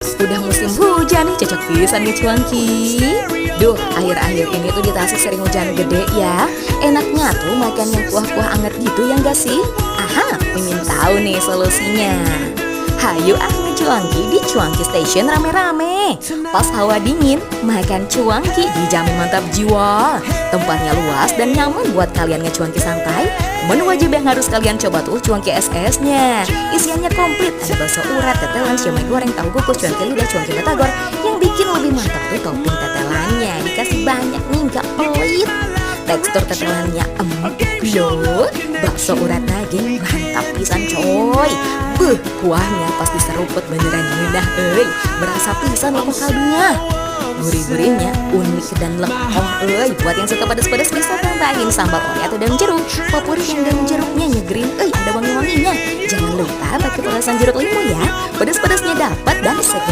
Udah musim hujan nih, cocok pisan nih cuanki. Duh, akhir-akhir ini tuh di Tasik sering hujan gede ya. Enaknya tuh makan yang kuah-kuah anget gitu ya enggak sih? Aha, Mimin tahu nih solusinya. Hayu cuanki di Cuanki Station rame-rame. Pas hawa dingin, makan cuanki dijamin mantap jiwa. Tempatnya luas dan nyaman buat kalian ngecuanki santai. Menu wajib yang harus kalian coba tuh cuanki SS-nya. Isiannya komplit, ada bakso urat, tetelan, siomay goreng, tahu kukus, cuanki lidah, cuanki batagor. Yang bikin lebih mantap tuh topping tetelannya. Dikasih banyak nih, nggak pelit. Tekstur tetelannya empuk loh. Bakso urat daging mantap pisan coy. Kuahnya pasti seruput beneran ngeunah euy. Berasa pisan loh kaldunya. Gurih-gurihnya unik dan lekoh euy. Buat yang suka pedas-pedas bisa tambahin sambal ori atau daun jeruk. Favorit yang daun jeruknya nyegerin euy, ada wangi-wanginya. Jangan lupa pakai perasan jeruk limau ya. Pedas-pedasnya dapat dan segar.